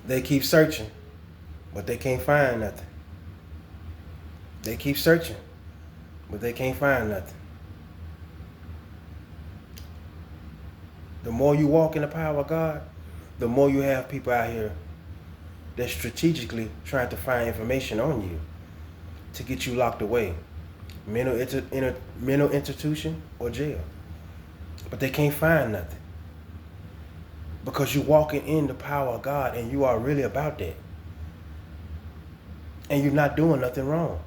They keep searching, but they can't find nothing. They keep searching, but they can't find nothing. The more you walk in the power of God, the more you have people out here that strategically trying to find information on you to get you locked away. Mental institution or jail. But they can't find nothing. Because you're walking in the power of God and you are really about that. And you're not doing nothing wrong.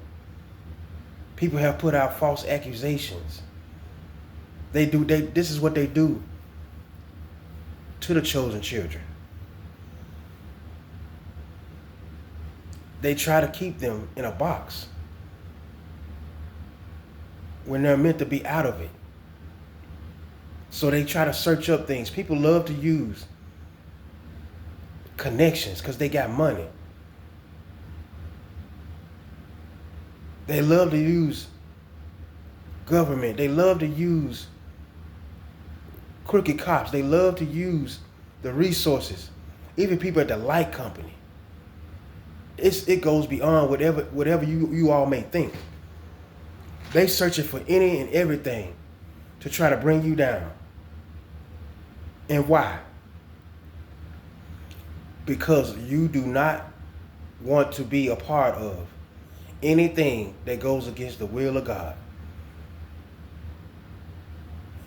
People have put out false accusations. This is what they do to the chosen children. They try to keep them in a box when they're meant to be out of it. So they try to search up things. People love to use connections because they got money. They love to use government. They love to use crooked cops. They love to use the resources. Even people at the light company. It goes beyond whatever you all may think. They searching for any and everything to try to bring you down. And why? Because you do not want to be a part of anything that goes against the will of God.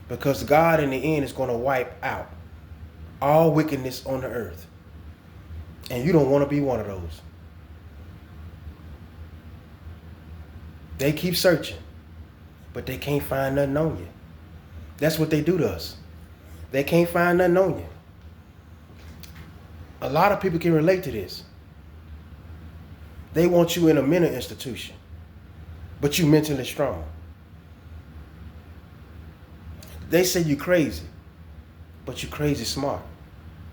Because God in the end is going to wipe out all wickedness on the earth. And you don't want to be one of those. They keep searching, but they can't find nothing on you. That's what they do to us. They can't find nothing on you. A lot of people can relate to this. They want you in a mental institution, but you mentally strong. They say you crazy, but you crazy smart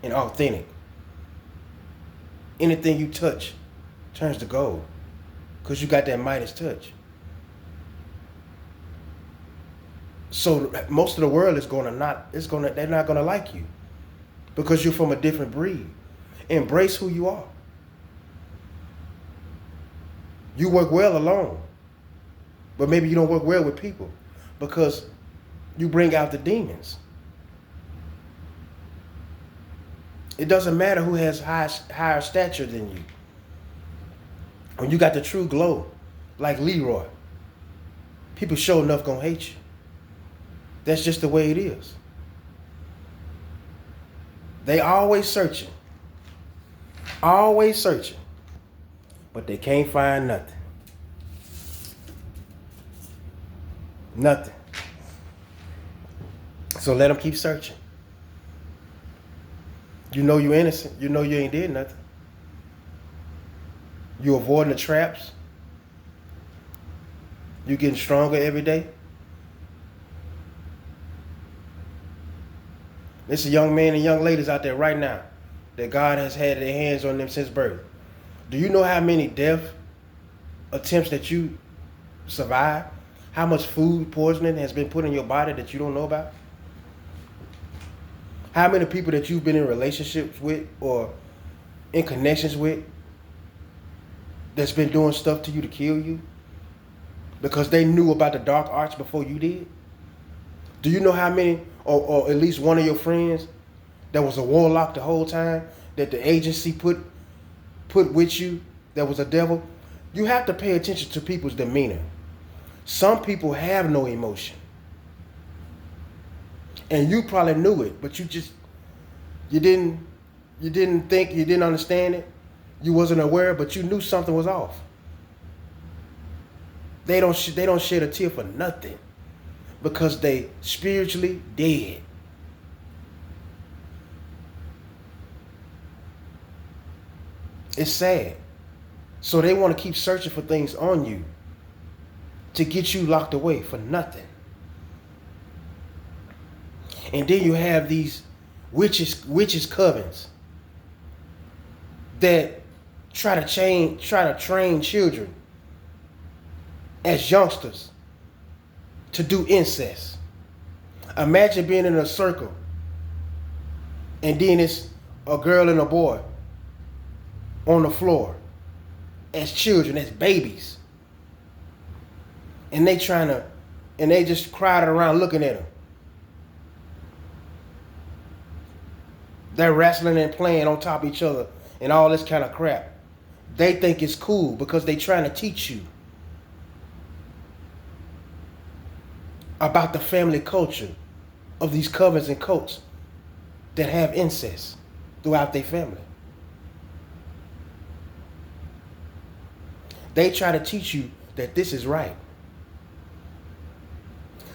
and authentic. Anything you touch turns to gold because you got that Midas touch. So most of the world they're not gonna like you because you're from a different breed. Embrace who you are. You work well alone, but maybe you don't work well with people because you bring out the demons. It doesn't matter who has higher stature than you. When you got the true glow, like Leroy, people sure enough gonna hate you. That's just the way it is. They always searching, but they can't find nothing. Nothing. So let them keep searching. You know you're innocent. You know you ain't did nothing. You avoiding the traps. You getting stronger every day. There's a young man and young ladies out there right now that God has had their hands on them since birth. Do you know how many death attempts that you survived? How much food poisoning has been put in your body that you don't know about? How many people that you've been in relationships with or in connections with that's been doing stuff to you to kill you because they knew about the dark arts before you did? Do you know how many, or at least one of your friends that was a warlock the whole time that the agency put with you that was a devil? You have to pay attention to people's demeanor. Some people have no emotion. And you probably knew it, but you didn't think, you didn't understand it. You wasn't aware, but you knew something was off. They don't shed a tear for nothing because they spiritually dead. It's sad. So they want to keep searching for things on you to get you locked away for nothing. And then you have these witches covens that try to train children as youngsters to do incest. Imagine being in a circle and then it's a girl and a boy on the floor as children, as babies. And they just crowded around looking at them. They're wrestling and playing on top of each other and all this kind of crap. They think it's cool because they're trying to teach you about the family culture of these covens and cults that have incest throughout their family. They try to teach you that this is right,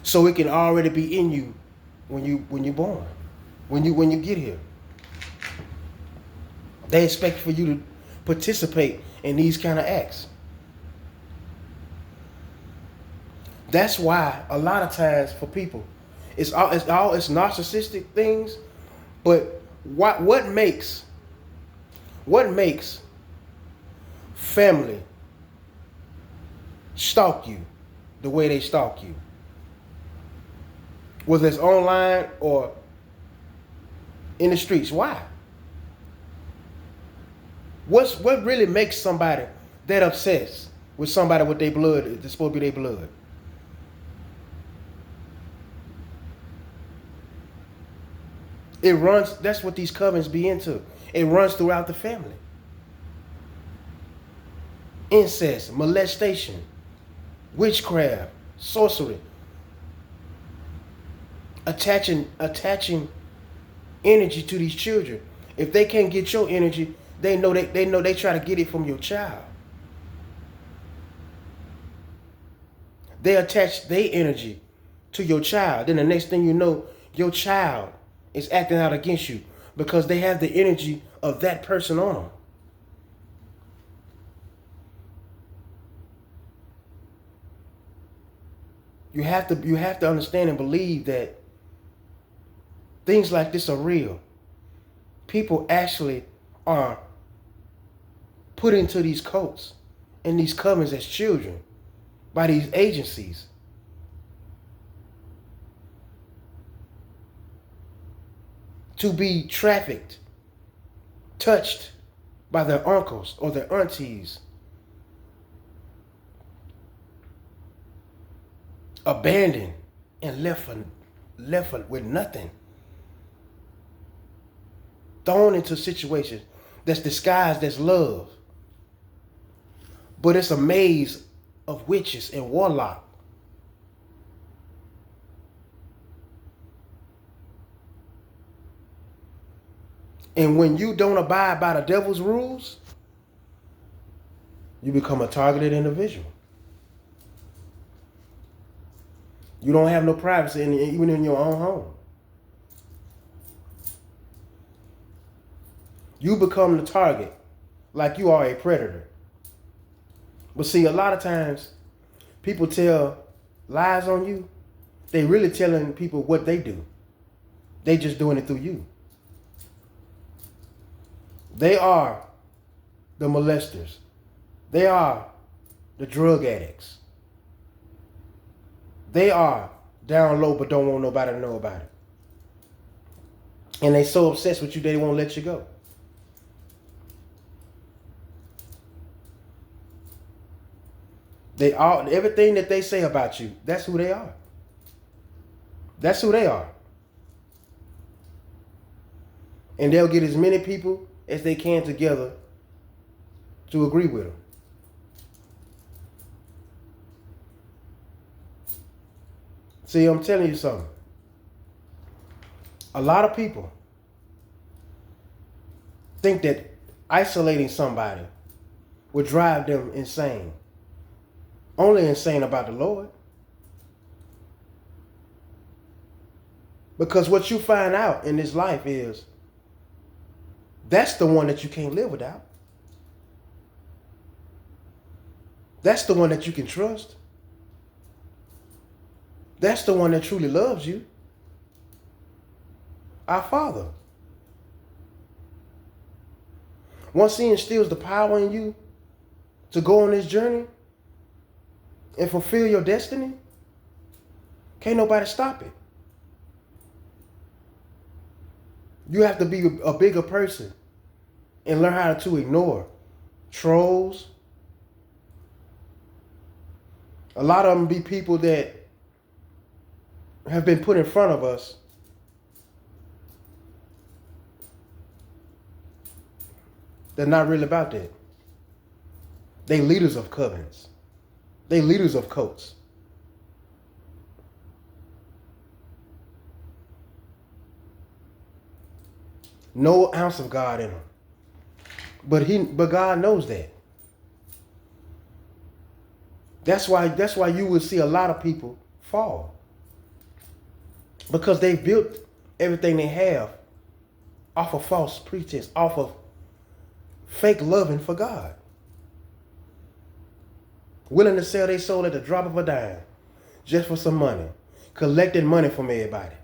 so it can already be in you when you're born, when you get here. They expect for you to participate in these kind of acts. That's why a lot of times for people, it's narcissistic things. But what makes family stalk you the way they stalk you, whether it's online or in the streets? Why? What really makes somebody that obsessed with somebody with their blood that's supposed to be their blood? It runs, that's what these covens be into. It runs throughout the family. Incest, molestation, witchcraft, sorcery. Attaching energy to these children. If they can't get your energy, they know they try to get it from your child. They attach their energy to your child. Then the next thing you know, your child is acting out against you because they have the energy of that person on them. You have to understand and believe that things like this are real. People actually are put into these cults and these covens as children by these agencies. To be trafficked, touched by their uncles or their aunties, abandoned and left with nothing, thrown into situations that's disguised as love, but it's a maze of witches and warlock. And when you don't abide by the devil's rules, you become a targeted individual. You don't have no privacy even in your own home. You become the target like you are a predator. But see, a lot of times people tell lies on you. They really telling people what they do. They just doing it through you. They are the molesters. They are the drug addicts. They are down low but don't want nobody to know about it. And they so obsessed with you they won't let you go. Everything that they say about you, that's who they are. That's who they are. And they'll get as many people as they can together to agree with them. See, I'm telling you something. A lot of people think that isolating somebody would drive them insane. Only insane about the Lord. Because what you find out in this life is that's the one that you can't live without. That's the one that you can trust. That's the one that truly loves you. Our Father. Once He instills the power in you to go on this journey and fulfill your destiny, can't nobody stop it. You have to be a bigger person and learn how to ignore trolls. A lot of them be people that have been put in front of us. They're not really about that. They leaders of covens. They leaders of cults. No ounce of God in them. But God knows that. That's why you will see a lot of people fall. Because they've built everything they have off of false pretense, off of fake loving for God. Willing to sell their soul at the drop of a dime just for some money. Collecting money from everybody.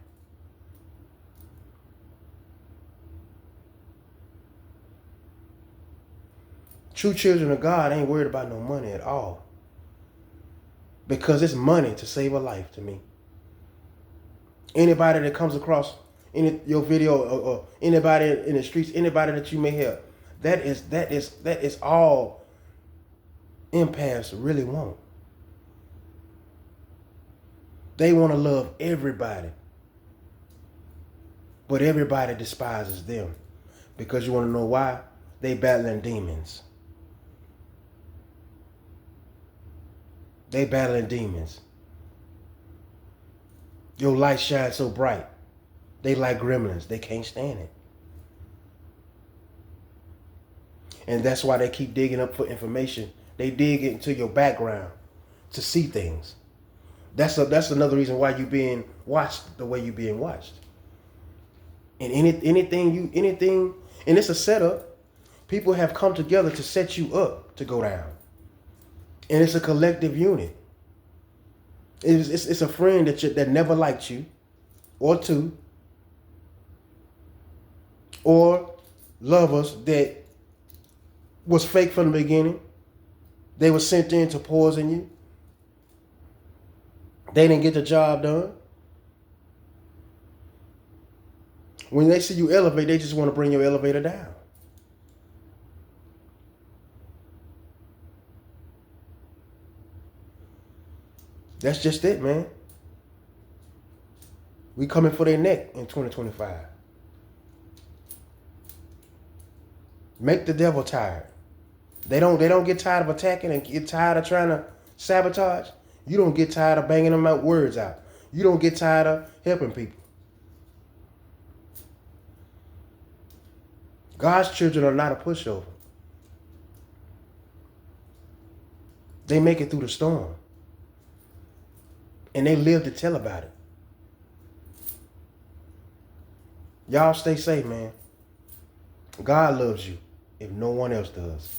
True children of God ain't worried about no money at all. Because it's money to save a life to me. Anybody that comes across your video or anybody in the streets, anybody that you may help, that is all empaths really want. They want to love everybody. But everybody despises them. Because you want to know why? They battling demons. They battling demons. Your light shines so bright. They like gremlins. They can't stand it. And that's why they keep digging up for information. They dig into your background to see things. That's another reason why you're being watched the way you're being watched. And anything, and it's a setup. People have come together to set you up to go down. And it's a collective unit. It's a friend that never liked you, or two, or lovers that was fake from the beginning. They were sent in to poison you. They didn't get the job done. When they see you elevate, they just want to bring your elevator down. That's just it, man. We coming for their neck in 2025. Make the devil tired. They don't get tired of attacking and get tired of trying to sabotage. You don't get tired of banging them out words out. You don't get tired of helping people. God's children are not a pushover. They make it through the storm. And they live to tell about it. Y'all stay safe, man. God loves you if no one else does.